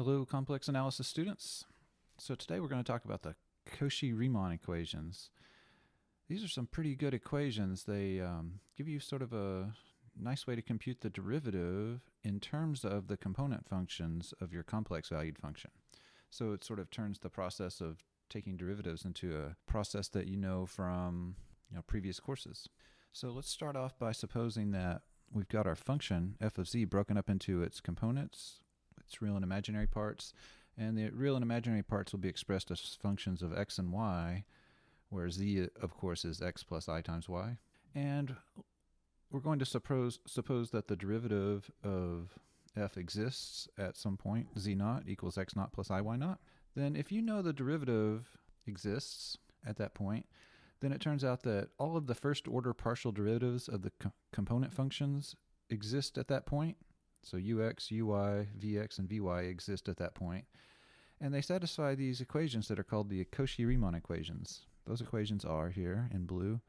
Hello, complex analysis students. So today we're going to talk about the Cauchy Riemann equations. These are some pretty good equations. They give you sort of a nice way to compute the derivative in terms of the component functions of your complex valued function. So it sort of turns the process of taking derivatives into a process that you know from previous courses. So let's start off by supposing that we've got our function f of z broken up into its components, its real and imaginary parts, and the real and imaginary parts will be expressed as functions of x and y, where z, of course, is x plus I times y. And we're going to suppose that the derivative of f exists at some point, z naught equals x naught plus I y naught. Then if you know the derivative exists at that point, then it turns out that all of the first order partial derivatives of the component functions exist at that point. So ux, uy, vx, and vy exist at that point. And they satisfy these equations that are called the Cauchy Riemann equations. Those equations are here in blue.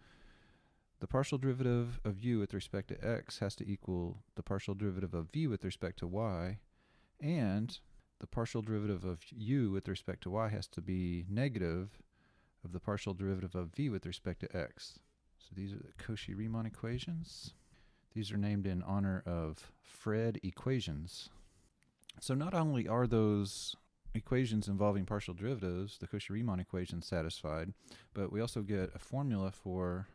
The partial derivative of u with respect to x has to equal the partial derivative of v with respect to y, and the partial derivative of u with respect to y has to be negative of the partial derivative of v with respect to x. So these are the Cauchy Riemann equations. These are named in honor of Fred equations. So not only are those equations involving partial derivatives, the Cauchy Riemann equations, satisfied, but we also get a formula for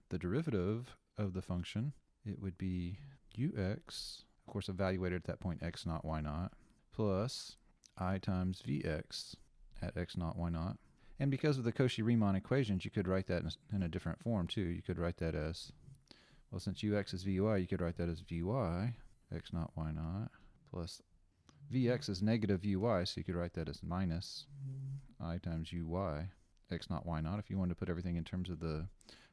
the derivative of the function. It would be ux, of course evaluated at that point x naught y naught, plus I times vx at x naught y naught. And because of the Cauchy Riemann equations, you could write that in a different form too. You could write that as, well, since ux is vy, you could write that as vy, x naught y naught, plus vx is negative vy, so you could write that as minus I times uy, x naught y naught. If you wanted to put everything in terms of the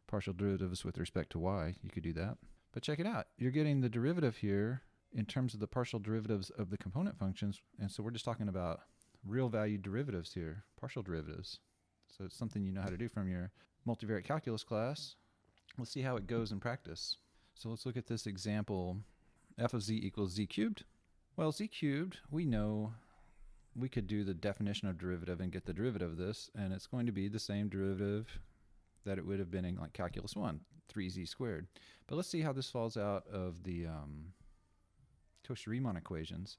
partial derivatives with respect to y, you could do that. But check it out. You're getting the derivative here in terms of the partial derivatives of the component functions, and so we're just talking about real valued derivatives here, partial derivatives. So it's something you know how to do from your multivariate calculus class. Let's see how it goes in practice. So let's look at this example, f of z equals z cubed. Well, z cubed, we know we could do the definition of derivative and get the derivative of this, and it's going to be the same derivative that it would have been in like calculus 1, 3z squared. But let's see how this falls out of the Cauchy Riemann equations.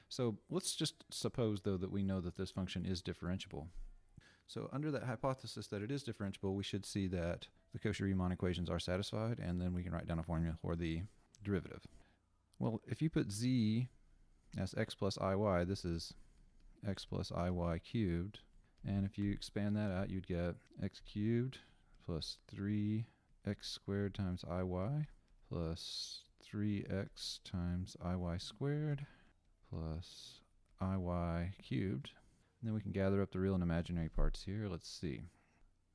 So let's just suppose, though, that we know that this function is differentiable. So under that hypothesis that it is differentiable, we should see that the Cauchy Riemann equations are satisfied, and then we can write down a formula for the derivative. Well, if you put z as x plus iy, this is x plus iy cubed, and if you expand that out, you'd get x cubed plus 3x squared times iy plus 3x times iy squared plus iy cubed. And then we can gather up the real and imaginary parts here. Let's see.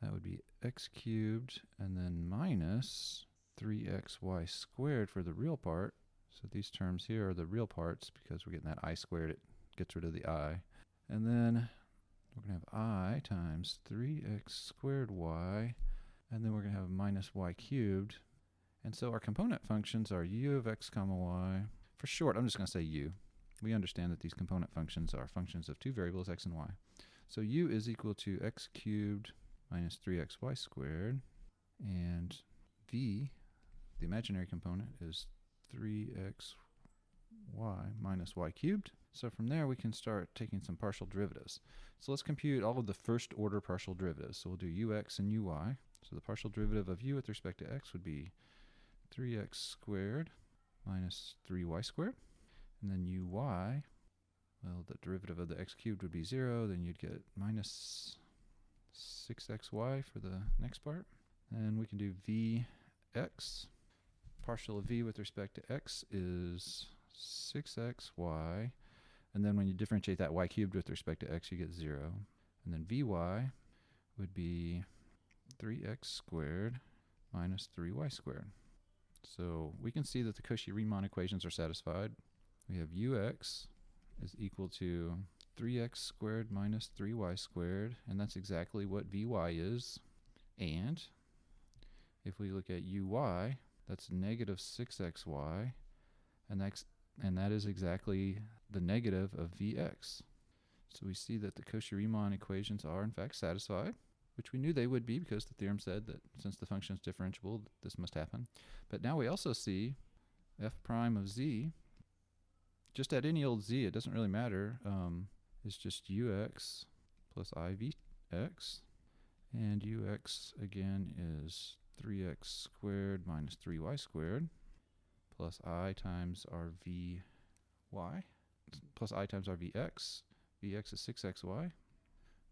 That would be x cubed and then minus 3xy squared for the real part. So these terms here are the real parts because we're getting that I squared. It gets rid of the I. And then we're going to have I times 3x squared y. And then we're going to have minus y cubed. And so our component functions are u of x comma y. For short, I'm just going to say u. We understand that these component functions are functions of two variables, x and y. So u is equal to x cubed minus 3xy squared, and v, the imaginary component, is 3xy minus y cubed. So from there we can start taking some partial derivatives. So let's compute all of the first order partial derivatives. So we'll do ux and uy. So the partial derivative of u with respect to x would be 3x squared minus 3y squared. And then uy, well, the derivative of the x cubed would be 0, then you'd get minus 6xy for the next part. And we can do vx. Partial of v with respect to x is 6xy. And then when you differentiate that y cubed with respect to x, you get 0. And then vy would be 3x squared minus 3y squared. So we can see that the Cauchy Riemann equations are satisfied. We have ux is equal to 3x squared minus 3y squared, and that's exactly what vy is. And if we look at uy, that's negative 6xy, and that's and that is exactly the negative of Vx. So we see that the Cauchy Riemann equations are in fact satisfied, which we knew they would be because the theorem said that since the function is differentiable, this must happen. But now we also see f prime of z, just at any old z, it doesn't really matter, is just ux plus ivx, and ux again is 3x squared minus 3y squared plus I times our vy plus I times our vx. Vx is 6xy.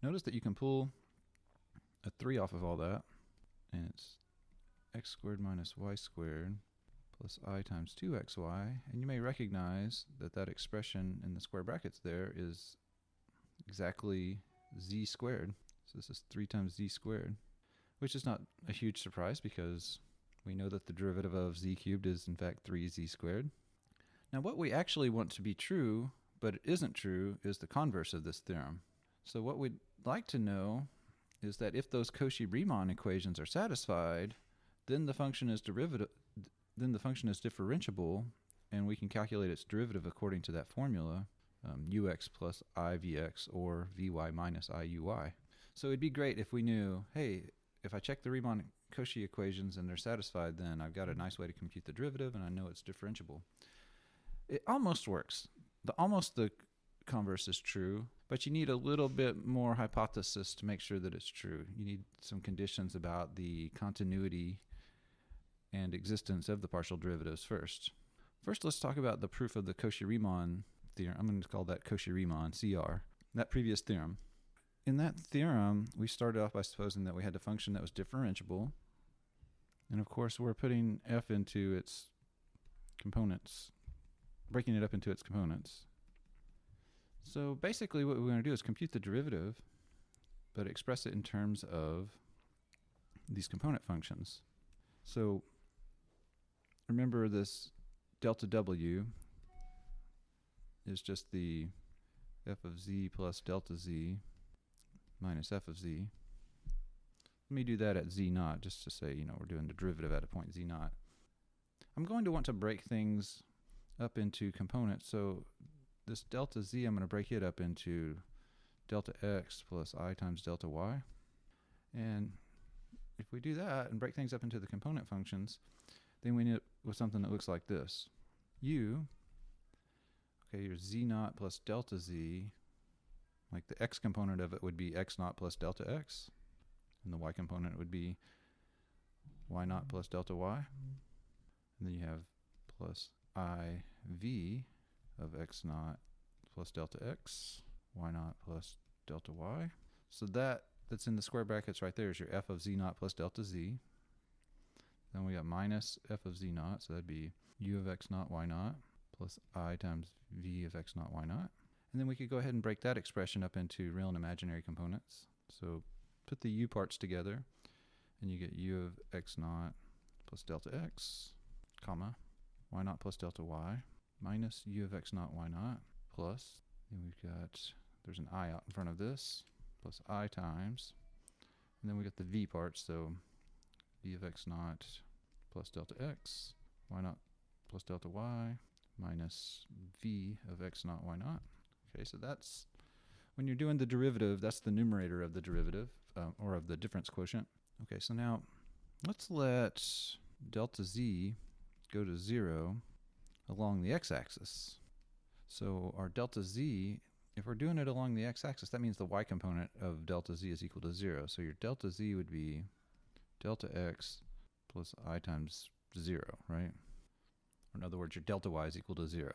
Notice that you can pull a 3 off of all that, and it's x squared minus y squared plus I times 2xy, and you may recognize that that expression in the square brackets there is exactly z squared. So this is 3 times z squared, which is not a huge surprise because we know that the derivative of z cubed is in fact 3z squared. Now what we actually want to be true, but it isn't true, is the converse of this theorem. So what we'd like to know is that if those Cauchy Riemann equations are satisfied, then the function is differentiable, and we can calculate its derivative according to that formula, ux plus ivx or vy minus iuy. So it'd be great if we knew, hey, if I check the Riemann Cauchy equations and they're satisfied, then I've got a nice way to compute the derivative and I know it's differentiable. It almost works. The converse is true, but you need a little bit more hypothesis to make sure that it's true. You need some conditions about the continuity and existence of the partial derivatives first. First, let's talk about the proof of the Cauchy Riemann theorem. I'm going to call that Cauchy Riemann, CR, that previous theorem. In that theorem, we started off by supposing that we had a function that was differentiable, and of course we're putting f into its components, breaking it up into its components. So basically what we're going to do is compute the derivative, but express it in terms of these component functions. So remember, this delta w is just the f of z plus delta z minus f of z. Let me do that at z naught, just to say, we're doing the derivative at a point z naught. I'm going to want to break things up into components. So this delta z, I'm going to break it up into delta x plus I times delta y. And if we do that and break things up into the component functions, then we end up with something that looks like this. Your z naught plus delta z, like the x component of it would be x naught plus delta x, and the y component would be y naught plus delta y. And then you have plus iv of x naught plus delta x, y naught plus delta y. So that's in the square brackets right there is your f of z naught plus delta z. Then we got minus f of z naught, so that'd be u of x naught y naught plus I times v of x naught y naught. And then we could go ahead and break that expression up into real and imaginary components. So put the u parts together, and you get u of x naught plus delta x, comma, y naught plus delta y, minus u of x naught y naught, plus, and there's an I out in front of this, plus I times, and then we got the v parts, so v of x naught plus delta x, y naught plus delta y, minus v of x naught y naught. Okay, so that's, when you're doing the derivative, that's the numerator of the derivative, or of the difference quotient. Okay, so now let's let delta z go to 0 along the x-axis. So our delta z, if we're doing it along the x-axis, that means the y component of delta z is equal to 0. So your delta z would be delta x plus I times 0, right? Or in other words, your delta y is equal to 0.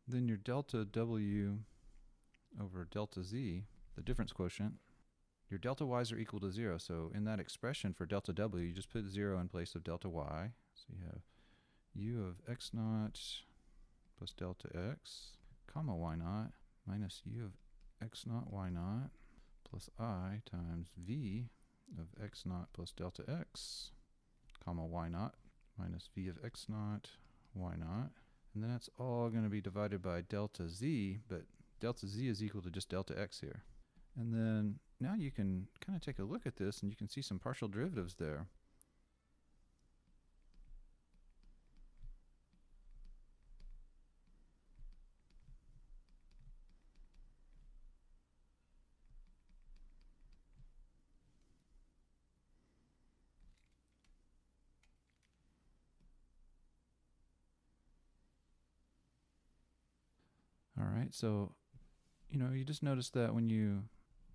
Then your delta w over delta z, the difference quotient, your delta y's are equal to 0. So in that expression for delta w, you just put 0 in place of delta y. So you have u of x naught plus delta x, comma y naught, minus u of x naught y naught plus I times v of x naught plus delta x, comma y naught, minus v of x naught y naught. And then that's all going to be divided by delta z, but delta z is equal to just delta x here. And then now you can kind of take a look at this and you can see some partial derivatives there. right? So, you just notice that when you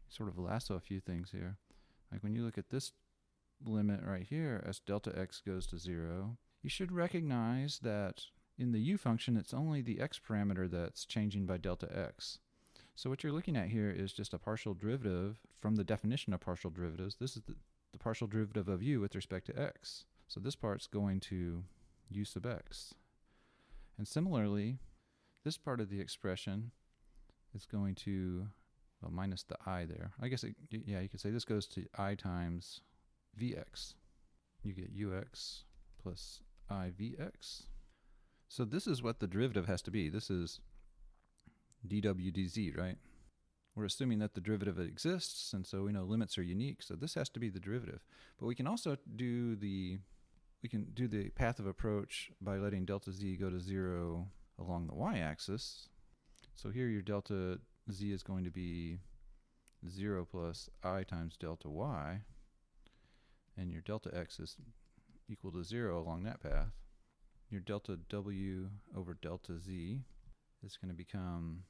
sort of lasso a few things here, like when you look at this limit right here as delta x goes to 0, you should recognize that in the u function, it's only the x parameter that's changing by delta x. So what you're looking at here is just a partial derivative from the definition of partial derivatives. This is the partial derivative of u with respect to x. So this part's going to u sub x. And similarly, this part of the expression is going to, well, minus the I there. I guess, you could say this goes to I times Vx. You get Ux plus I Vx. So this is what the derivative has to be. This is dw dz, right? We're assuming that the derivative exists, and so we know limits are unique, so this has to be the derivative. But we can also do the path of approach by letting delta z go to 0 along the y-axis. So here your delta z is going to be 0 plus I times delta y, and your delta x is equal to 0 along that path. Your delta w over delta z is going to become,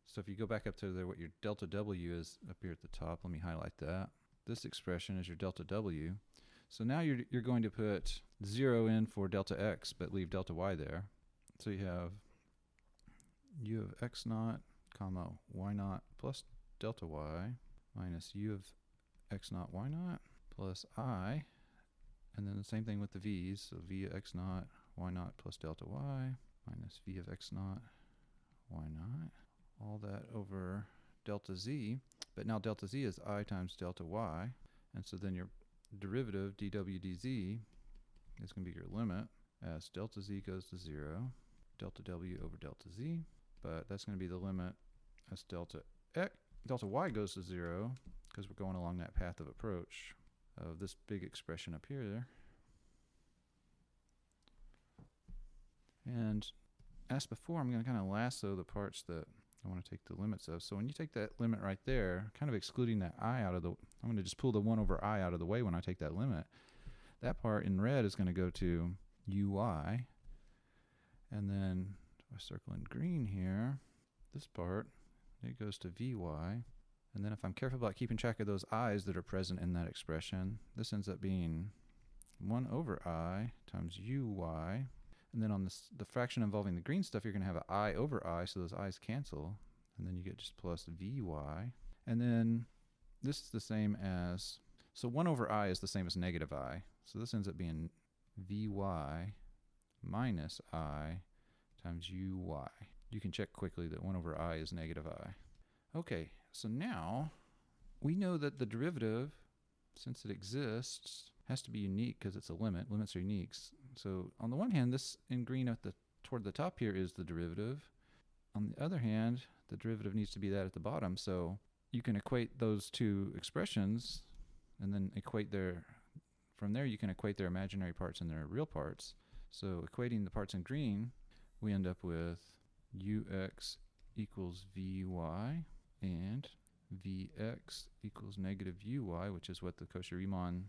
so if you go back up to there, what your delta w is up here at the top, let me highlight that. This expression is your delta w. So now you're going to put 0 in for delta x, but leave delta y there. So you have u of x naught, comma, y naught plus delta y minus u of x naught, y naught plus I. And then the same thing with the v's. So v of x naught, y naught plus delta y minus v of x naught, y naught. All that over delta z. But now delta z is I times delta y. And so then your derivative dw dz is going to be your limit as delta z goes to 0, delta w over delta z. But that's going to be the limit as delta y goes to 0, because we're going along that path of approach of this big expression up here. And as before, I'm going to kind of lasso the parts that I want to take the limits of. So when you take that limit right there, kind of excluding that I out of the, I'm going to just pull the 1 over I out of the way when I take that limit. That part in red is going to go to uy. And then if I circle in green here, this part, it goes to vy. And then if I'm careful about keeping track of those i's that are present in that expression, this ends up being 1 over I times uy. And then on the fraction involving the green stuff, you're going to have an I over I, so those i's cancel. And then you get just plus vy. And then this is the same as, so 1 over I is the same as negative I. So this ends up being vy minus I times uy. You can check quickly that 1 over I is negative I. Okay, so now we know that the derivative, since it exists, has to be unique because it's a limit. Limits are unique. So on the one hand, this in green toward the top here is the derivative. On the other hand, the derivative needs to be that at the bottom. So you can equate those two expressions and then from there you can equate their imaginary parts and their real parts. So equating the parts in green, we end up with ux equals vy and vx equals negative uy, which is what the Cauchy Riemann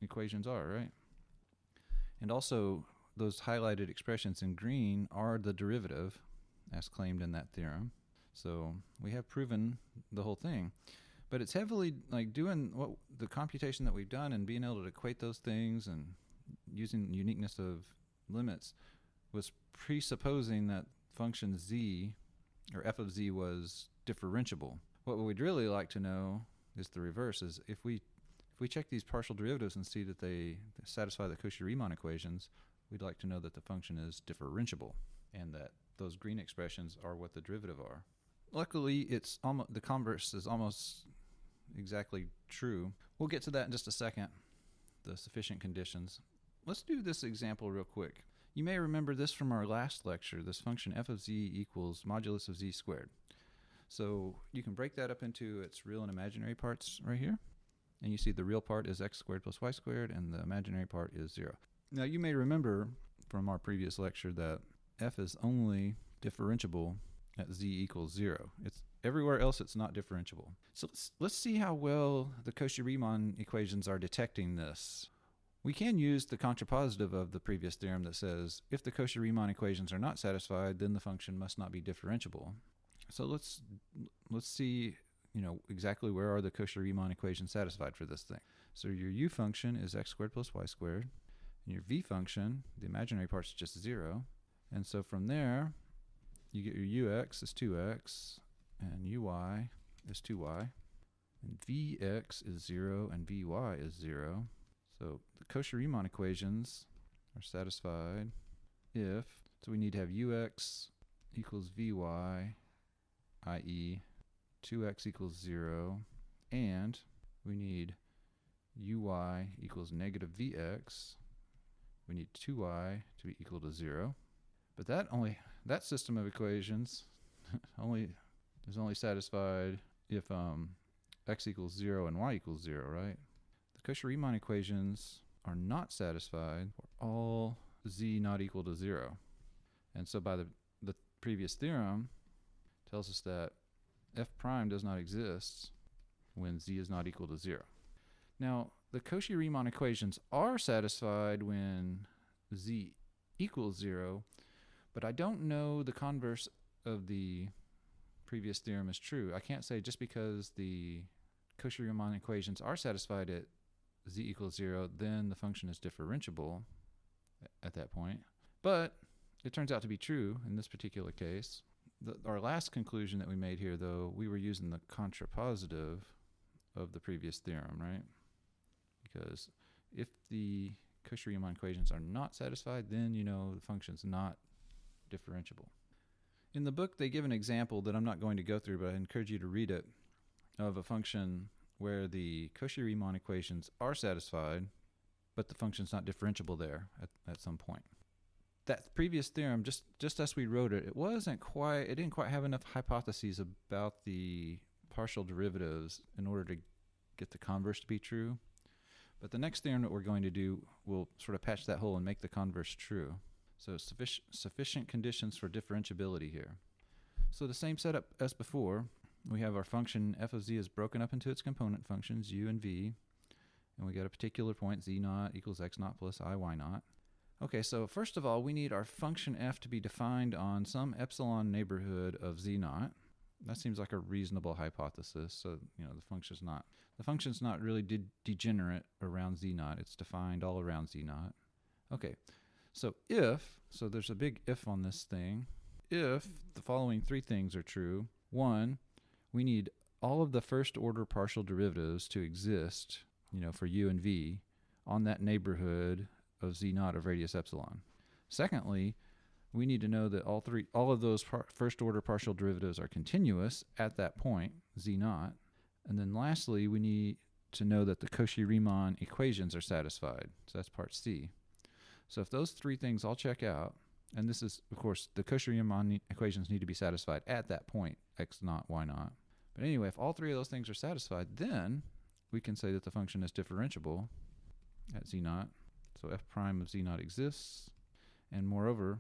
equations are, right? And also, those highlighted expressions in green are the derivative, as claimed in that theorem. So we have proven the whole thing. But it's heavily like doing what the computation that we've done and being able to equate those things and using uniqueness of limits was presupposing that function z, or f of z, was differentiable. What we'd really like to know is the reverse, is if we check these partial derivatives and see that they satisfy the Cauchy Riemann equations, we'd like to know that the function is differentiable and that those green expressions are what the derivative are. Luckily, it's the converse is almost exactly true. We'll get to that in just a second, the sufficient conditions. Let's do this example real quick. You may remember this from our last lecture, this function f of z equals modulus of z squared. So you can break that up into its real and imaginary parts right here. And you see the real part is x squared plus y squared, and the imaginary part is 0. Now you may remember from our previous lecture that f is only differentiable at z equals 0. It's everywhere else it's not differentiable. So let's see how well the Cauchy Riemann equations are detecting this. We can use the contrapositive of the previous theorem that says if the Cauchy Riemann equations are not satisfied, then the function must not be differentiable. So let's see, exactly where are the Cauchy Riemann equations satisfied for this thing. So your u function is x squared plus y squared, and your v function, the imaginary part, is just 0. And so from there, you get your ux is 2x, and uy is 2y, and vx is 0, and vy is 0. So the Cauchy Riemann equations are satisfied if, so we need to have ux equals vy, i.e. 2x equals 0, and we need uy equals negative vx. We need 2y to be equal to 0. But that system of equations is only satisfied if x equals 0 and y equals 0, right? The Cauchy Riemann equations are not satisfied for all z not equal to 0. And so by the previous theorem tells us that f prime does not exist when z is not equal to 0. Now, the Cauchy Riemann equations are satisfied when z equals 0, but I don't know the converse of the previous theorem is true. I can't say just because the Cauchy Riemann equations are satisfied at z equals 0, then the function is differentiable at that point. But it turns out to be true in this particular case. Our last conclusion that we made here, though, we were using the contrapositive of the previous theorem, right? Because if the Cauchy Riemann equations are not satisfied, then the function's not differentiable. In the book, they give an example that I'm not going to go through, but I encourage you to read it, of a function where the Cauchy Riemann equations are satisfied, but the function's not differentiable there at some point. That previous theorem, just as we wrote it, it didn't quite have enough hypotheses about the partial derivatives in order to get the converse to be true. But the next theorem that we're going to do will sort of patch that hole and make the converse true. So sufficient conditions for differentiability here. So the same setup as before. We have our function f of z is broken up into its component functions, u and v, and we got a particular point, z naught equals x naught plus I y naught. Okay, so first of all, we need our function f to be defined on some epsilon neighborhood of z naught. That seems like a reasonable hypothesis. So the function's not really degenerate around z naught. It's defined all around z naught. Okay, so there's a big if on this thing. If the following three things are true: 1, we need all of the first order partial derivatives to exist, for u and v on that neighborhood of z naught of radius epsilon. Secondly, we need to know that all of those first order partial derivatives are continuous at that point, z naught. And then lastly, we need to know that the Cauchy Riemann equations are satisfied. So that's part C. So if those three things all check out, and this is, of course, the Cauchy Riemann equations need to be satisfied at that point, x naught, y naught. But anyway, if all three of those things are satisfied, then we can say that the function is differentiable at z naught. So f prime of z naught exists, and moreover,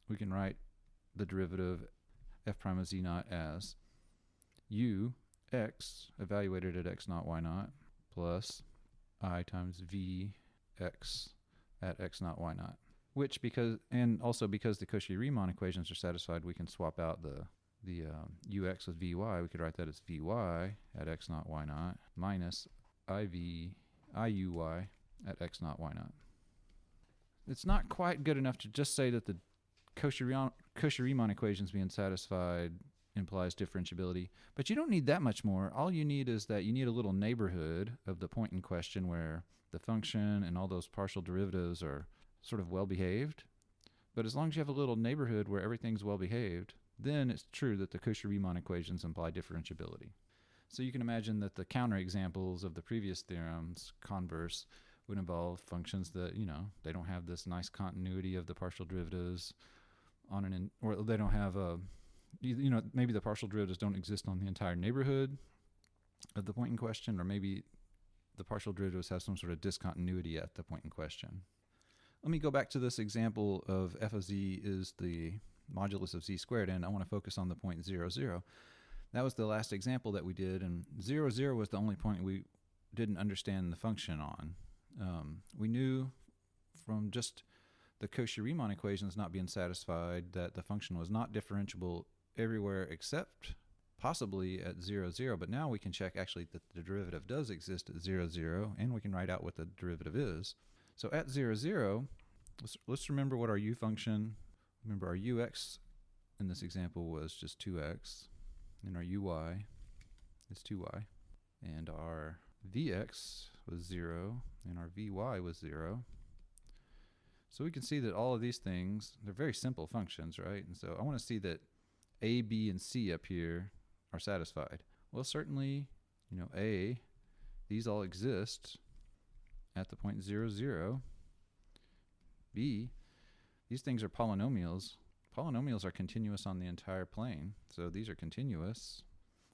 we can write the derivative f prime of z naught as u x evaluated at x naught, y naught, plus I times v x at x naught, y naught. Which, because the Cauchy Riemann equations are satisfied, we can swap out the ux with vy. We could write that as vy at x naught, y naught, minus iuy at x naught, y naught. It's not quite good enough to just say that the Cauchy Riemann equations being satisfied implies differentiability, but you don't need that much more. All you need is that you need a little neighborhood of the point in question where the function and all those partial derivatives are sort of well behaved. But as long as you have a little neighborhood where everything's well behaved, then it's true that the Cauchy Riemann equations imply differentiability. So you can imagine that the counterexamples of the previous theorem's converse would involve functions that, they don't have this nice continuity of the partial derivatives or they don't have maybe the partial derivatives don't exist on the entire neighborhood of the point in question, or maybe the partial derivatives have some sort of discontinuity at the point in question. Let me go back to this example of f of z is the modulus of z squared, and I want to focus on the point 0, 0. That was the last example that we did, and 0, 0 was the only point we didn't understand the function on. We knew from just the Cauchy Riemann equations not being satisfied that the function was not differentiable everywhere except possibly at 0, 0, but now we can check actually that the derivative does exist at 0, 0, and we can write out what the derivative is. So at 0, 0, let's remember what our u function, remember our ux in this example was just 2x, and our uy is 2y, and our vx was 0, and our vy was 0. So we can see that all of these things, they're very simple functions, right? And so I want to see that a, b, and c up here are satisfied. Well, certainly, a, these all exist at the point 0, 0. B, these things are polynomials. Polynomials are continuous on the entire plane, so these are continuous.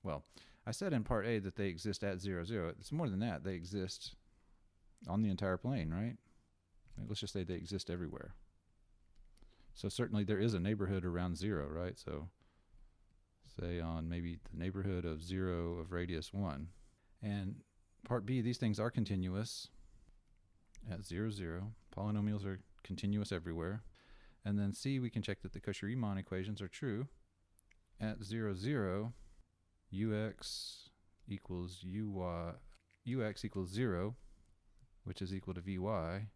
Well, I said in part A that they exist at 0, 0. It's more than that. They exist on the entire plane, right? Let's just say they exist everywhere. So certainly there is a neighborhood around 0, right? So say on maybe the neighborhood of 0 of radius 1. And part B, these things are continuous at 0, 0. Polynomials are continuous everywhere. And then C, we can check that the Cauchy Riemann equations are true. At 0, 0, ux equals ux equals 0, which is equal to vy,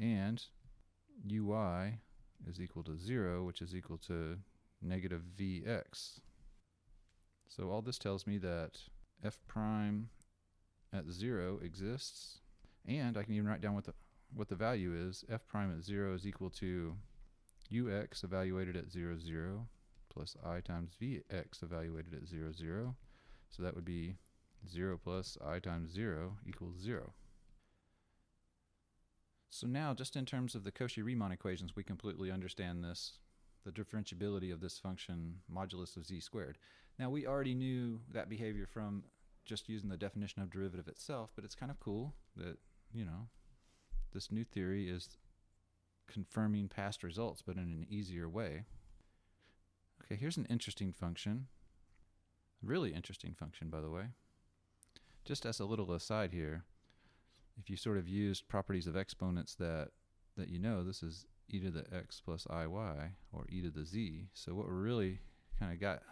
and uy is equal to 0, which is equal to negative vx. So all this tells me that f prime at 0 exists, and I can even write down what the value is. F prime at 0 is equal to ux evaluated at 0, 0 plus I times vx evaluated at 0, 0. So that would be 0 plus I times 0 equals 0. So now, just in terms of the Cauchy Riemann equations, we completely understand this, the differentiability of this function modulus of z squared. Now, we already knew that behavior from just using the definition of derivative itself, but it's kind of cool that, this new theory is confirming past results, but in an easier way. Okay, here's an interesting function. Really interesting function, by the way. Just as a little aside here, if you sort of used properties of exponents that this is e to the x plus iy, or e to the z. So what we're really kind of got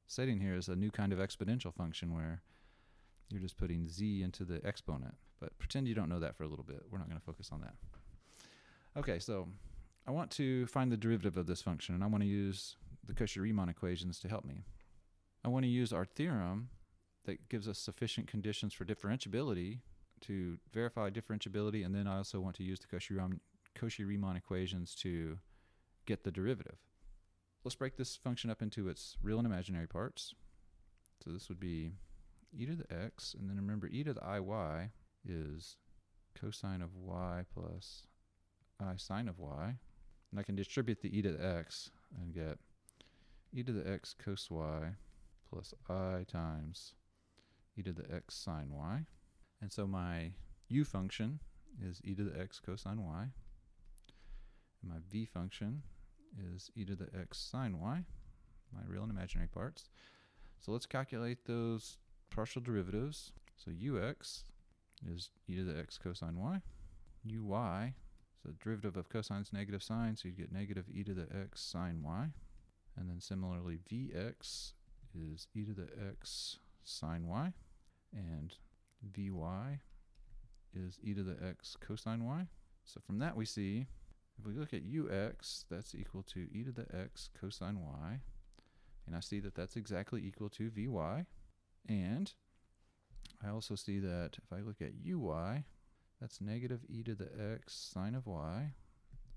setting here is a new kind of exponential function where you're just putting z into the exponent. But pretend you don't know that for a little bit. We're not going to focus on that. Okay, so I want to find the derivative of this function, and I want to use the Cauchy Riemann equations to help me. I want to use our theorem that gives us sufficient conditions for differentiability to verify differentiability, and then I also want to use the Cauchy Riemann equations to get the derivative. Let's break this function up into its real and imaginary parts. So this would be e to the x, and then remember e to the iy is cosine of y plus I sine of y. And I can distribute the e to the x and get e to the x cos y plus I times e to the x sine y. And so my u function is e to the x cosine y. And my v function is e to the x sine y, my real and imaginary parts. So let's calculate those partial derivatives. So ux is e to the x cosine y. Uy, so derivative of cosine's negative sine, so you get negative e to the x sine y. And then similarly, vx is e to the x sine y. And vy is e to the x cosine y. So from that we see, if we look at ux, that's equal to e to the x cosine y. And I see that that's exactly equal to vy. And I also see that if I look at uy, that's negative e to the x sine of y.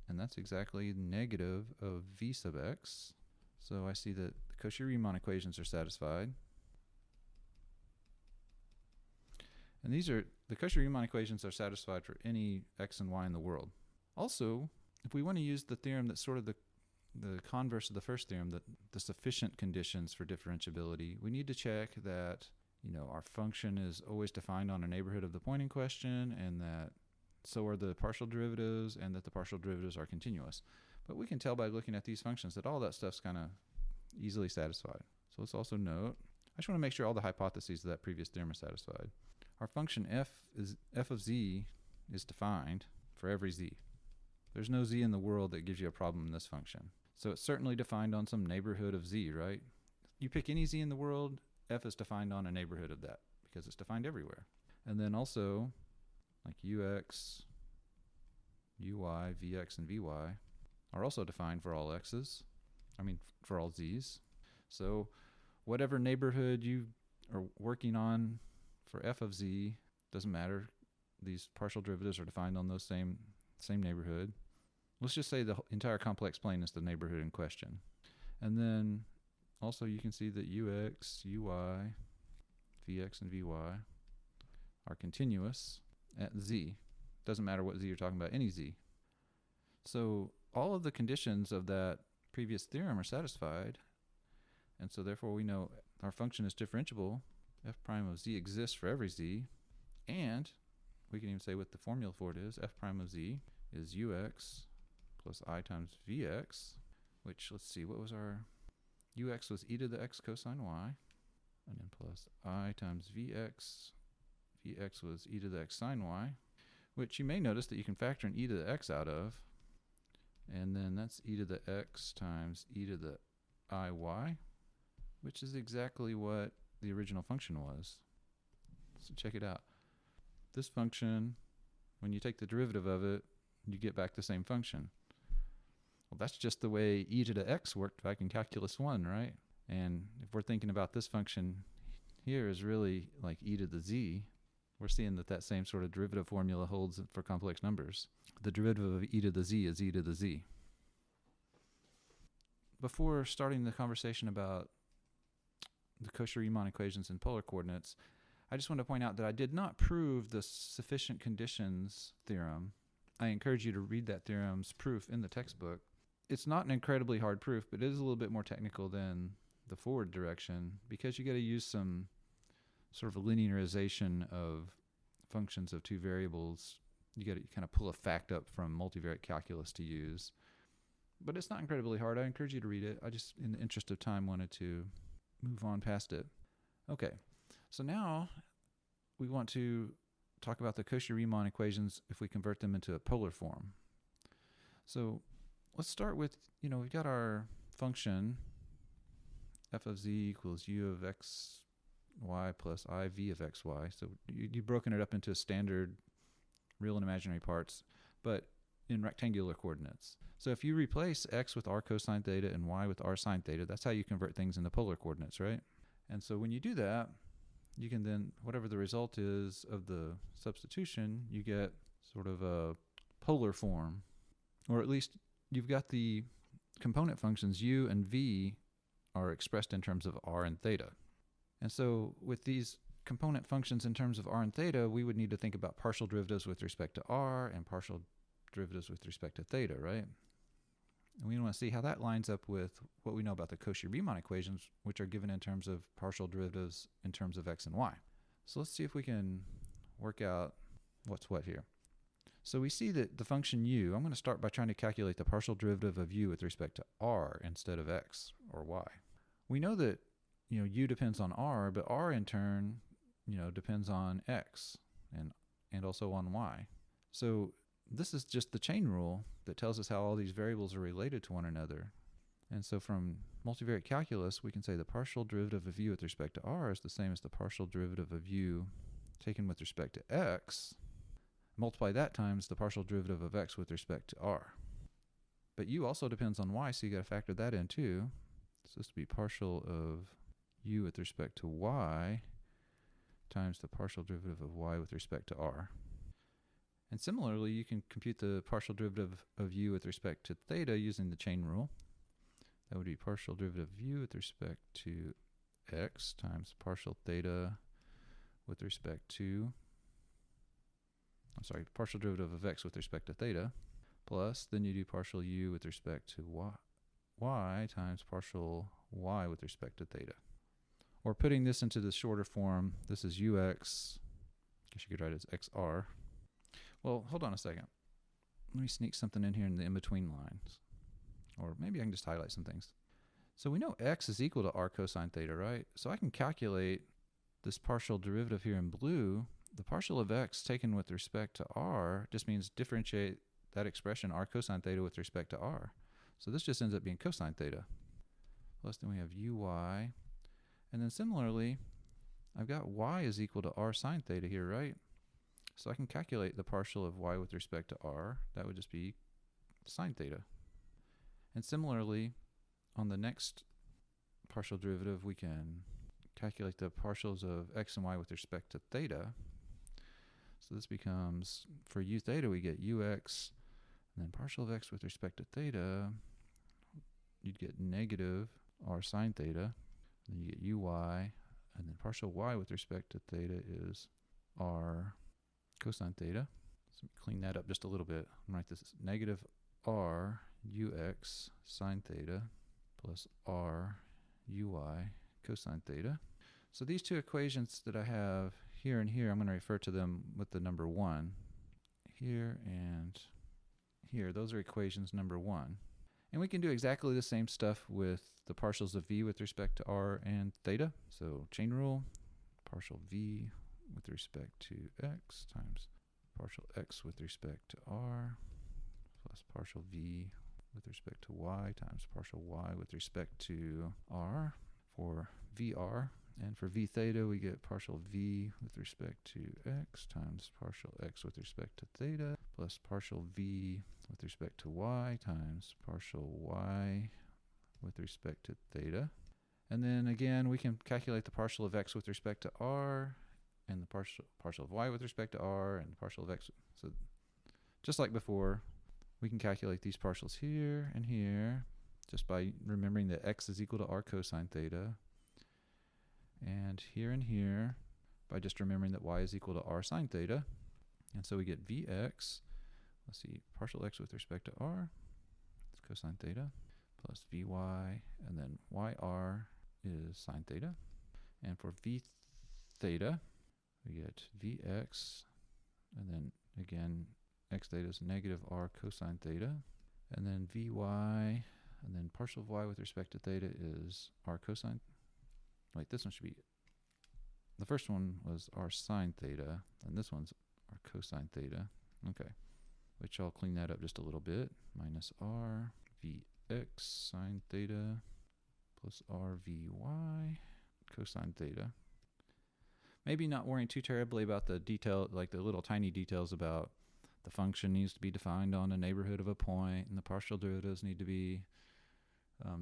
And that's exactly negative of v sub x. So I see that the Cauchy Riemann equations are satisfied. And the Cauchy Riemann equations are satisfied for any x and y in the world. Also, if we want to use the theorem that's sort of the converse of the first theorem, the sufficient conditions for differentiability, we need to check that our function is always defined on a neighborhood of the point in question, and that so are the partial derivatives, and that the partial derivatives are continuous. But we can tell by looking at these functions that all that stuff's kind of easily satisfied. So let's also note, I just want to make sure all the hypotheses of that previous theorem are satisfied. Our function f of z is defined for every z. There's no z in the world that gives you a problem in this function. So it's certainly defined on some neighborhood of z, right? you pick any z in the world, f is defined on a neighborhood of that because it's defined everywhere. And then also, like ux, uy, vx, and vy are also defined for all x's. For all z's. So whatever neighborhood you are working on for f of z, doesn't matter. These partial derivatives are defined on those same neighborhood. Let's just say the entire complex plane is the neighborhood in question. And then also you can see that ux, uy, vx, and vy are continuous at z. Doesn't matter what z you're talking about, any z. So all of the conditions of that previous theorem are satisfied, and so therefore we know our function is differentiable. F prime of z exists for every z, and we can even say what the formula for it is. F prime of z is ux plus I times vx, which, let's see, what was our ux was e to the x cosine y, and then plus I times vx. Vx was e to the x sine y, which you may notice that you can factor an e to the x out of, and then that's e to the x times e to the iy, which is exactly what the original function was. So check it out. This function, when you take the derivative of it, you get back the same function. Well, that's just the way e to the x worked back in calculus 1, right? And if we're thinking about this function here is really like e to the z, we're seeing that same sort of derivative formula holds for complex numbers. The derivative of e to the z is e to the z. Before starting the conversation about the Cauchy Riemann equations in polar coordinates, I just want to point out that I did not prove the sufficient conditions theorem. I encourage you to read that theorem's proof in the textbook. It's not an incredibly hard proof, but it is a little bit more technical than the forward direction because you got to use some sort of a linearization of functions of two variables. You got to kind of pull a fact up from multivariate calculus to use. But it's not incredibly hard. I encourage you to read it. I just, in the interest of time, wanted to move on past it. Okay, so now we want to talk about the Cauchy Riemann equations if we convert them into a polar form. So let's start with, we've got our function f of z equals u of x y plus I v of xy. So you've broken it up into standard real and imaginary parts, but in rectangular coordinates. So if you replace x with r cosine theta and y with r sine theta, that's how you convert things into polar coordinates, right? And so when you do that, you can then, whatever the result is of the substitution, you get sort of a polar form, or at least you've got the component functions u and v are expressed in terms of r and theta. And so with these component functions in terms of r and theta, we would need to think about partial derivatives with respect to r and partial derivatives with respect to theta, right? And we want to see how that lines up with what we know about the Cauchy Riemann equations, which are given in terms of partial derivatives in terms of x and y. So let's see if we can work out what's what here. So we see that the function u, I'm going to start by trying to calculate the partial derivative of u with respect to r instead of x or y. We know that u depends on r, but r in turn depends on x and also on y. So this is just the chain rule that tells us how all these variables are related to one another. And so from multivariate calculus, we can say the partial derivative of u with respect to r is the same as the partial derivative of u taken with respect to x. Multiply that times the partial derivative of x with respect to r. But u also depends on y, so you got to factor that in too. So this would be partial of u with respect to y times the partial derivative of y with respect to r. And similarly, you can compute the partial derivative of u with respect to theta using the chain rule. That would be partial derivative of u with respect to x times partial theta with respect to, partial derivative of x with respect to theta, plus then you do partial u with respect to y times partial y with respect to theta. Or putting this into the shorter form, this is ux, I guess you could write it as xr. Well, hold on a second. Let me sneak something in here in the in-between lines. Or maybe I can just highlight some things. So we know x is equal to r cosine theta, right? So I can calculate this partial derivative here in blue. The partial of x taken with respect to r just means differentiate that expression r cosine theta with respect to r. So this just ends up being cosine theta. Plus then we have uy And then similarly, I've got y is equal to r sine theta here, right? So I can calculate the partial of y with respect to r. That would just be sine theta. And similarly, on the next partial derivative, we can calculate the partials of x and y with respect to theta. So this becomes, for u theta, we get ux, and then partial of x with respect to theta, you'd get negative r sine theta, and then you get uy, and then partial y with respect to theta is r cosine theta. So clean that up just a little bit and write this as negative r ux sine theta plus r uy cosine theta. So these two equations that I have here and here, I'm going to refer to them with the number 1. Here and here, those are equations number 1. And we can do exactly the same stuff with the partials of v with respect to r and theta. So chain rule, partial v with respect to x times partial x with respect to r plus partial v with respect to y times partial y with respect to r for vr. And for v theta, we get partial v with respect to x times partial x with respect to theta plus partial v with respect to y times partial y with respect to theta. And then again, we can calculate the partial of x with respect to r and the partial of y with respect to r and the partial of x. So just like before, we can calculate these partials here and here just by remembering that x is equal to r cosine theta, and here by just remembering that y is equal to r sine theta. And so we get vx, let's see, partial x with respect to r, it's cosine theta, plus vy, and then yr is sine theta. And for v theta, we get vx, and then again, x theta is negative r cosine theta, and then vy, and then partial of y with respect to theta is r cosine. Wait, this one should be, the first one was r sine theta, and this one's r cosine theta. Okay, which I'll clean that up just a little bit. Minus r vx sine theta plus r vy cosine theta. Maybe not worrying too terribly about the detail, like the little tiny details about the function needs to be defined on a neighborhood of a point, and the partial derivatives need to be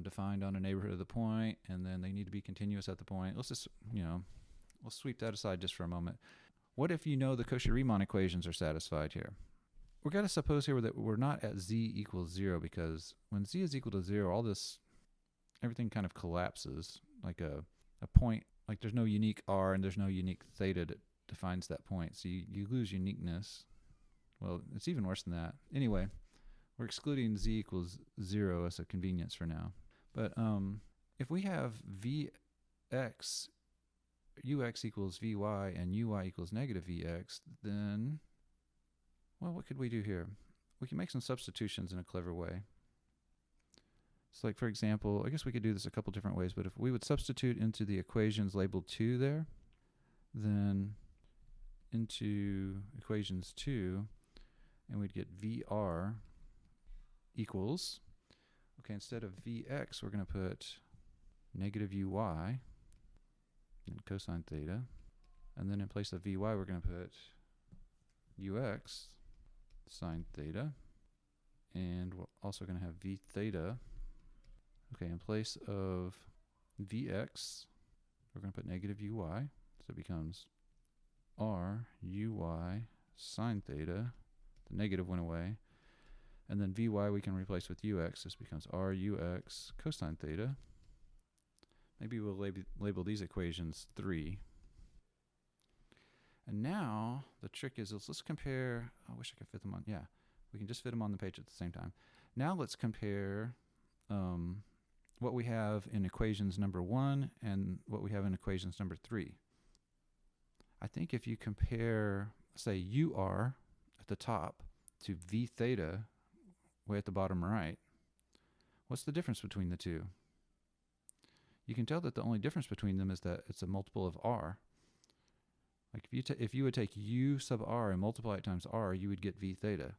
defined on a neighborhood of the point, and then they need to be continuous at the point. Let's just, we'll sweep that aside just for a moment. What if you know the Cauchy Riemann equations are satisfied here? We're going to suppose here that we're not at z equals 0, because when z is equal to 0, all this, everything kind of collapses, like a point, like there's no unique r and there's no unique theta that defines that point. So you lose uniqueness. Well, it's even worse than that. Anyway, we're excluding z equals 0 as a convenience for now. But if we have vx, ux equals vy, and uy equals negative vx, then, well, what could we do here? We can make some substitutions in a clever way. So like, for example, I guess we could do this a couple different ways, but if we would substitute into the equations labeled 2 there, then into equations 2, and we'd get vr equals, okay, instead of vx, we're going to put negative uy and cosine theta, and then in place of vy, we're going to put ux sine theta, and we're also going to have v theta. Okay, in place of vx, we're going to put negative uy, so it becomes r uy sine theta. The negative went away. And then vy we can replace with ux. This becomes r ux cosine theta. Maybe we'll label these equations 3. And now the trick is, let's compare, I wish I could fit them on, yeah, we can just fit them on the page at the same time. Now let's compare what we have in equations number 1 and what we have in equations number 3. I think if you compare, say, ur at the top to v theta way at the bottom right, what's the difference between the two? You can tell that the only difference between them is that it's a multiple of r. Like if you would take u sub r and multiply it times r, you would get v theta.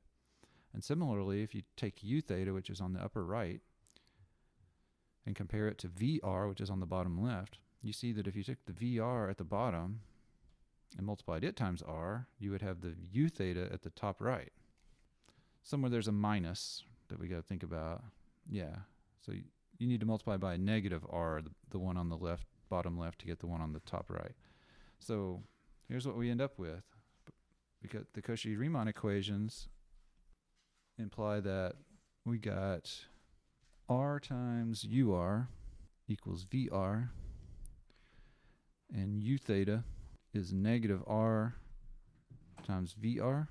And similarly, if you take u theta, which is on the upper right, and compare it to vr, which is on the bottom left, you see that if you took the VR at the bottom and multiplied it times r, you would have the u theta at the top right. Somewhere there's a minus that we got to think about. Yeah, so you need to multiply by a negative r, the one on the left, bottom left, to get the one on the top right. So here's what we end up with. Because the Cauchy Riemann equations imply that we got r times ur equals VR, and u theta is negative r times VR.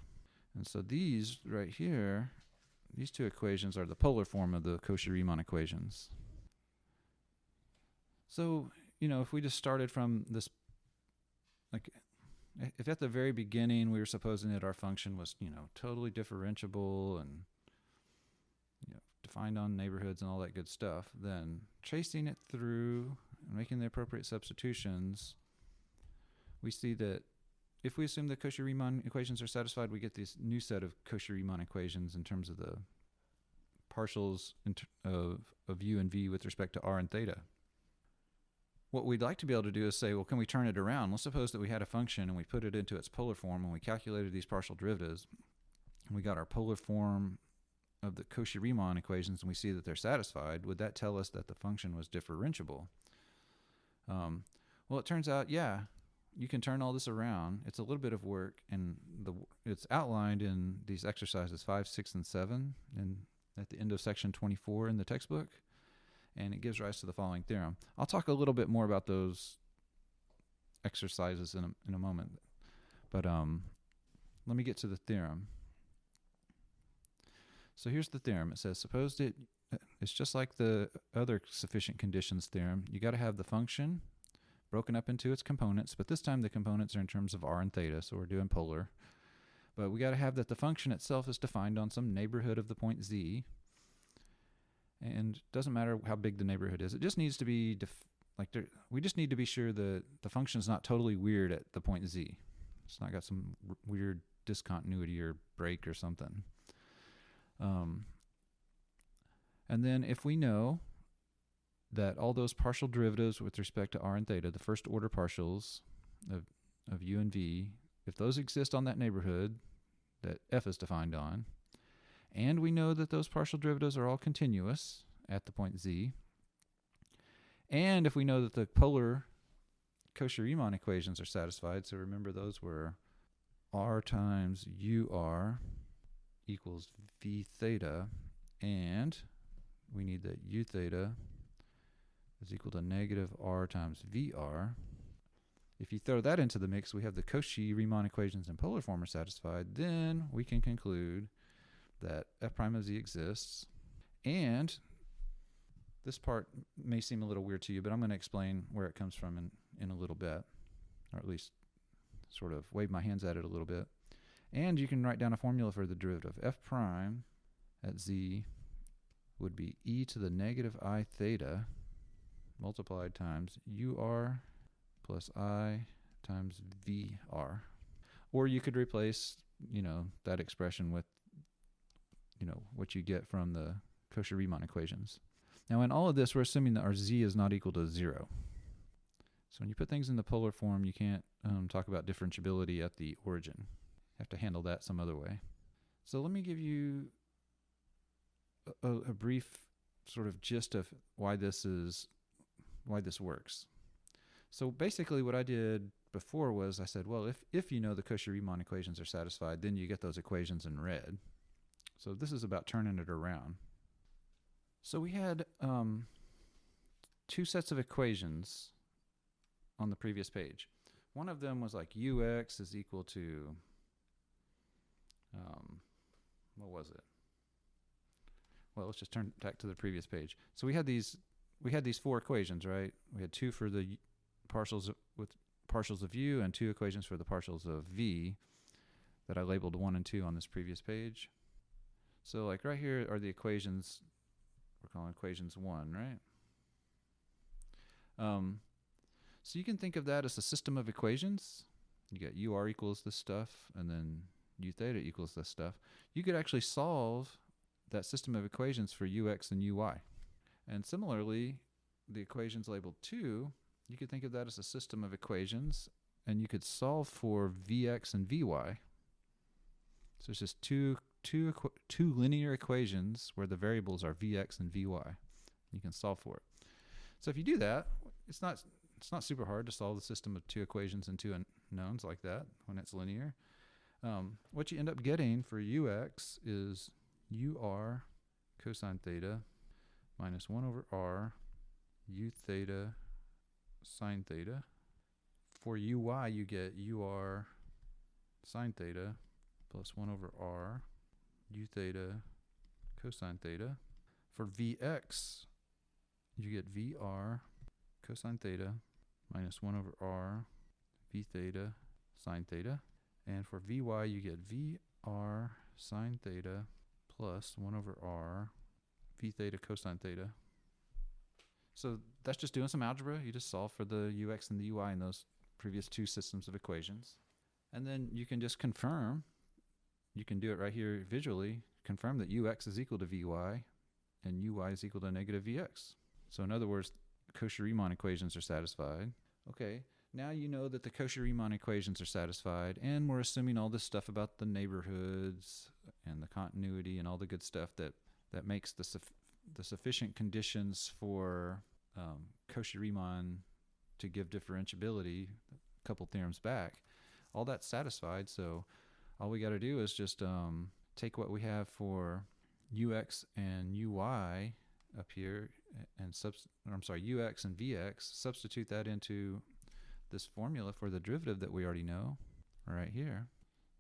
And so these right here, these two equations are the polar form of the Cauchy Riemann equations. So, you know, if we just started from this, like, if at the very beginning we were supposing that our function was, you know, totally differentiable and, you know, defined on neighborhoods and all that good stuff, then tracing it through and making the appropriate substitutions, we see that if we assume the Cauchy Riemann equations are satisfied, we get this new set of Cauchy Riemann equations in terms of the partials of u and v with respect to r and theta. What we'd like to be able to do is say, well, can we turn it around? Let's suppose that we had a function and we put it into its polar form and we calculated these partial derivatives. And we got our polar form of the Cauchy Riemann equations and we see that they're satisfied. Would that tell us that the function was differentiable? Well, it turns out, yeah, you can turn all this around. It's a little bit of work, and it's outlined in these exercises 5, 6, and 7 at the end of section 24 in the textbook. And it gives rise to the following theorem. I'll talk a little bit more about those exercises in a moment. But let me get to the theorem. So here's the theorem. It says, suppose it's just like the other sufficient conditions theorem. You got to have the function broken up into its components, but this time the components are in terms of r and theta, so we're doing polar. But we got to have that the function itself is defined on some neighborhood of the point z. And it doesn't matter how big the neighborhood is. It just needs to be, we just need to be sure that the function's not totally weird at the point z. It's not got some weird discontinuity or break or something. And then if we know that all those partial derivatives with respect to r and theta, the first order partials of u and v, if those exist on that neighborhood that f is defined on, and we know that those partial derivatives are all continuous at the point z, and if we know that the polar Cauchy Riemann equations are satisfied, so remember those were r times ur equals v theta, and we need that u theta is equal to negative r times vr. If you throw that into the mix, we have the Cauchy Riemann equations in polar form are satisfied, then we can conclude that f prime of z exists. And this part may seem a little weird to you, but I'm going to explain where it comes from in a little bit, or at least sort of wave my hands at it a little bit. And you can write down a formula for the derivative. F prime at z would be e to the negative I theta multiplied times ur plus I times vr. Or you could replace, you know, that expression with, you know, what you get from the Cauchy Riemann equations. Now in all of this, we're assuming that our z is not equal to 0. So when you put things in the polar form, you can't talk about differentiability at the origin. You have to handle that some other way. So let me give you a brief sort of gist of why this works. So basically what I did before was I said, well, if you know the Cauchy Riemann equations are satisfied, then you get those equations in red. So this is about turning it around. So we had two sets of equations on the previous page. One of them was like ux is equal to, what was it? Well, let's just turn back to the previous page. So we had these 4 equations, right? We had 2 for the partials with partials of u and 2 equations for the partials of v that I labeled 1 and 2 on this previous page. So like right here are the equations, we're calling equations 1, right? So you can think of that as a system of equations. You got ur equals this stuff, and then u theta equals this stuff. You could actually solve that system of equations for ux and uy. And similarly, the equations labeled 2 you could think of that as a system of equations, and you could solve for Vx and Vy. So it's just two linear equations where the variables are Vx and Vy. You can solve for it. So if you do that, it's not super hard to solve the system of two equations and two unknowns like that when it's linear. What you end up getting for Ux is UR cosine theta minus 1 over R U theta sine theta. For Uy, you get UR sine theta plus 1 over R U theta cosine theta. For Vx, you get VR cosine theta minus 1 over R V theta sine theta. And for Vy, you get VR sine theta plus 1 over R V theta cosine theta. So that's just doing some algebra. You just solve for the Ux and the Uy in those previous two systems of equations. And then you can just confirm, you can do it right here visually, confirm that Ux is equal to Vy and Uy is equal to negative Vx. So in other words, Cauchy Riemann equations are satisfied. Okay, now you know that the Cauchy Riemann equations are satisfied, and we're assuming all this stuff about the neighborhoods and the continuity and all the good stuff that makes the sufficient conditions for Cauchy Riemann to give differentiability a couple theorems back. All that's satisfied, so all we got to do is just take what we have for Ux and Uy up here, and Ux and Vx, substitute that into this formula for the derivative that we already know right here.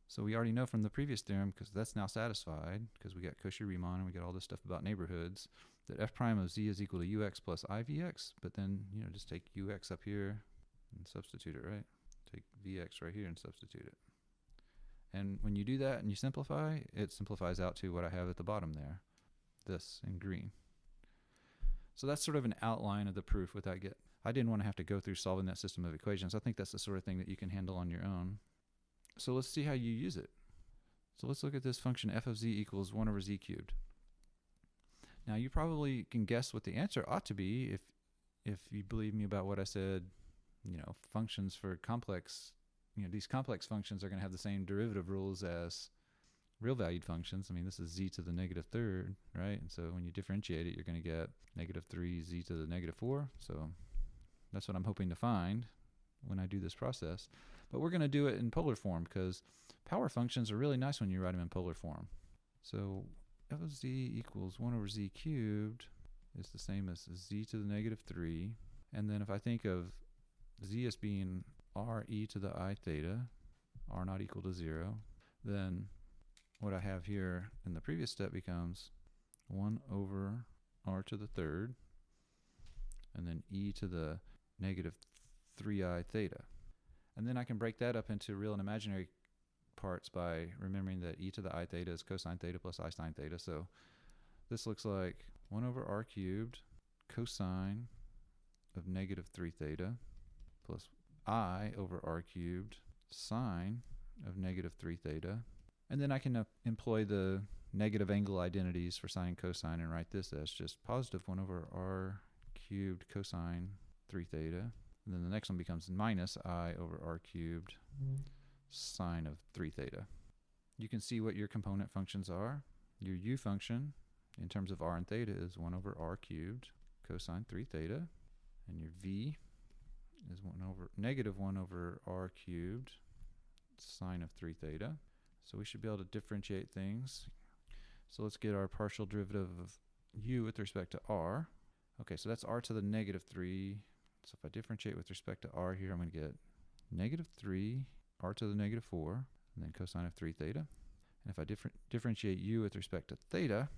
So we already know from the previous theorem, because that's now satisfied, because we got Cauchy Riemann and we got all this stuff about neighborhoods, that f prime of z is equal to Ux plus Ivx, but then, just take Ux up here and substitute it, right? Take Vx right here and substitute it. And when you do that and you simplify, it simplifies out to what I have at the bottom there, this in green. So that's sort of an outline of the proof I didn't want to have to go through solving that system of equations. I think that's the sort of thing that you can handle on your own. So let's see how you use it. So let's look at this function f of z equals 1 over z cubed. Now you probably can guess what the answer ought to be if you believe me about what I said, functions for complex, these complex functions are going to have the same derivative rules as real valued functions. I mean, this is z to the negative third, right? And so when you differentiate it, you're going to get negative 3z to the negative 4. So that's what I'm hoping to find when I do this process. But we're going to do it in polar form, because power functions are really nice when you write them in polar form. So f of z equals 1 over z cubed is the same as z to the negative 3. And then if I think of z as being r e to the I theta, r not equal to 0, then what I have here in the previous step becomes 1 over r to the third, and then e to the negative 3I theta. And then I can break that up into real and imaginary parts by remembering that e to the I theta is cosine theta plus I sine theta. So this looks like 1 over r cubed cosine of negative 3 theta plus I over r cubed sine of negative 3 theta. And then I can employ the negative angle identities for sine and cosine and write this as just positive 1 over r cubed cosine 3 theta. And then the next one becomes minus I over r cubed sine of 3 theta. You can see what your component functions are. Your u function in terms of r and theta is 1 over r cubed cosine 3 theta. And your v is negative 1 over r cubed sine of 3 theta. So we should be able to differentiate things. So let's get our partial derivative of u with respect to r. Okay, so that's r to the negative 3. So if I differentiate with respect to r here, I'm going to get negative 3 r to the negative 4, and then cosine of 3 theta. And if I differentiate u with respect to theta,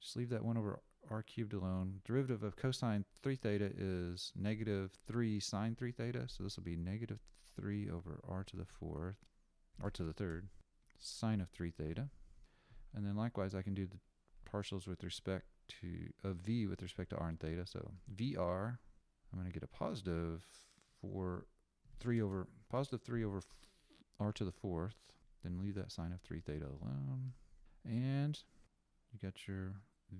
just leave that 1 over r cubed alone. Derivative of cosine 3 theta is negative 3 sine 3 theta. So this will be negative 3 over r to the 4th, r to the 3rd, sine of 3 theta. And then likewise, I can do the partials with respect to v with respect to r and theta. So vr, I'm going to get a positive 3 over r to the 4th. Then leave that sine of 3 theta alone. And you got your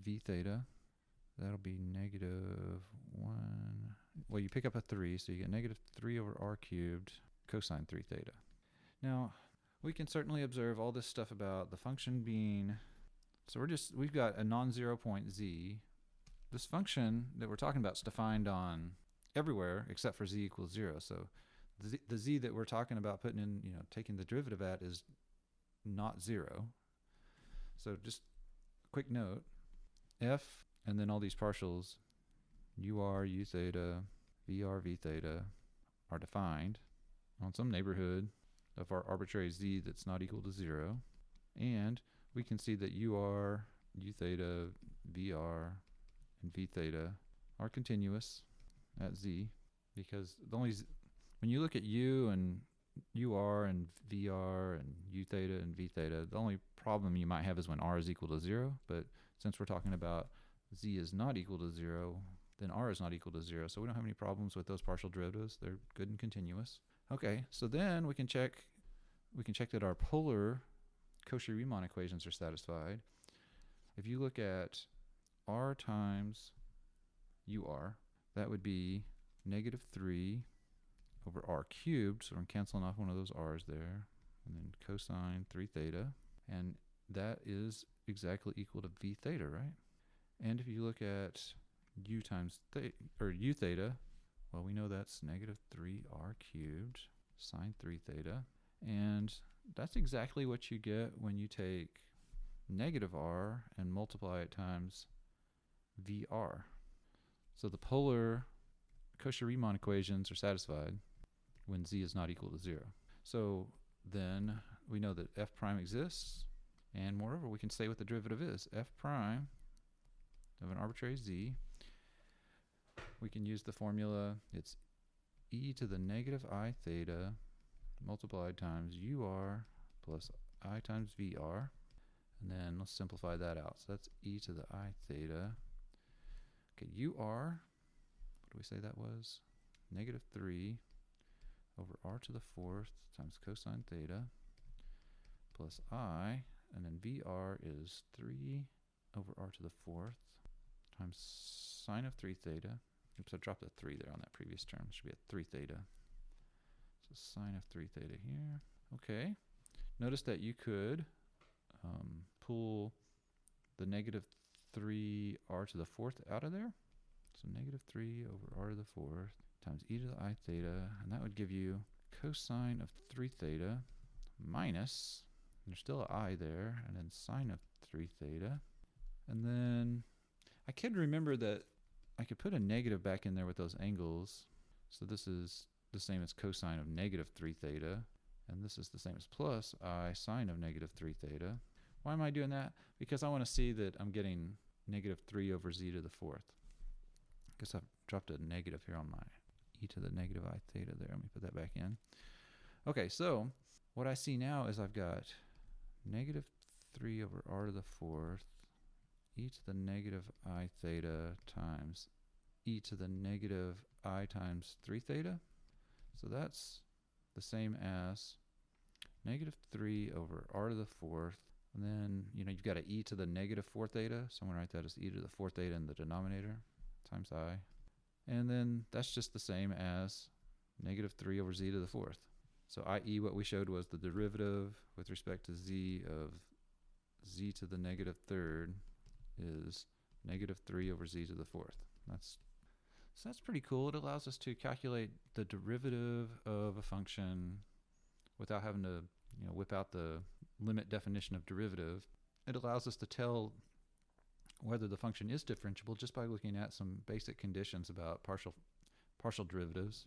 v theta. That'll be negative 1 well, you pick up a 3, so you get negative 3 over r cubed cosine 3 theta. Now, we can certainly observe all this stuff about the function being, so we've got a non-zero point z. This function that we're talking about is defined on everywhere except for z equals 0. So the z that we're talking about putting in, taking the derivative at is not 0. So just a quick note, f and then all these partials, ur, u theta, vr, v theta, are defined on some neighborhood of our arbitrary z that's not equal to 0. And we can see that ur, u theta, vr, and v theta are continuous at z, because when you look at u and ur and vr and u theta and v theta, the only problem you might have is when r is equal to 0. But since we're talking about z is not equal to 0, then r is not equal to 0. So we don't have any problems with those partial derivatives. They're good and continuous. Okay, so then we can check that our polar Cauchy Riemann equations are satisfied. If you look at r times ur, that would be negative 3 over r cubed, so I'm canceling off one of those r's there, and then cosine 3 theta, and that is exactly equal to v theta, right? And if you look at u theta, well, we know that's negative 3r cubed sine 3 theta, and that's exactly what you get when you take negative r and multiply it times vr. So the polar Cauchy Riemann equations are satisfied when z is not equal to 0. So then we know that f prime exists, and moreover we can say what the derivative is. F prime of an arbitrary z, we can use the formula, it's e to the negative I theta multiplied times ur plus I times vr, and then let's simplify that out. So that's e to the I theta. Okay, ur, what do we say that was? Negative 3 over r to the 4th times cosine theta plus I, and then vr is 3 over r to the 4th times sine of 3 theta. Oops, I dropped a 3 there on that previous term. It should be at 3 theta. So sine of 3 theta here. Okay. Notice that you could pull the negative 3r to the 4th out of there. So negative 3 over r to the 4th times e to the I theta, and that would give you cosine of 3 theta minus, there's still an I there, and then sine of 3 theta. And then I can remember that I could put a negative back in there with those angles. So this is the same as cosine of negative 3 theta, and this is the same as plus I sine of negative 3 theta. Why am I doing that? Because I want to see that I'm getting negative 3 over z to the 4th. I guess I've dropped a negative here on my e to the negative I theta there. Let me put that back in. Okay, so what I see now is I've got negative 3 over r to the 4th e to the negative I theta times e to the negative I times 3 theta. So that's the same as negative 3 over r to the 4th. And then, you've got an e to the negative 4 theta. So I'm going to write that as e to the 4 theta in the denominator times I. And then that's just the same as negative 3 over z to the 4th. So i.e. what we showed was the derivative with respect to z of z to the negative 3rd is negative 3 over z to the 4th. So that's pretty cool. It allows us to calculate the derivative of a function without having to whip out the limit definition of derivative. It allows us to tell whether the function is differentiable just by looking at some basic conditions about partial derivatives.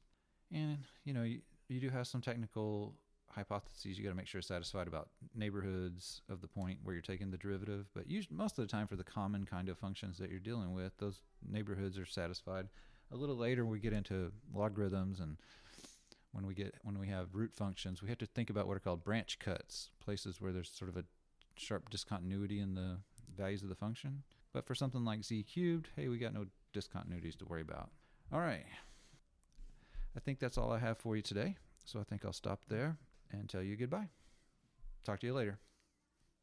And you do have some technical hypotheses you got to make sure it's satisfied about neighborhoods of the point where you're taking the derivative, but most of the time for the common kind of functions that you're dealing with, those neighborhoods are satisfied. A little later we get into logarithms, and when we have root functions, we have to think about what are called branch cuts, places where there's sort of a sharp discontinuity in the values of the function. But for something like z cubed, hey, we got no discontinuities to worry about. All right, I think that's all I have for you today, so I think I'll stop there and tell you goodbye. Talk to you later.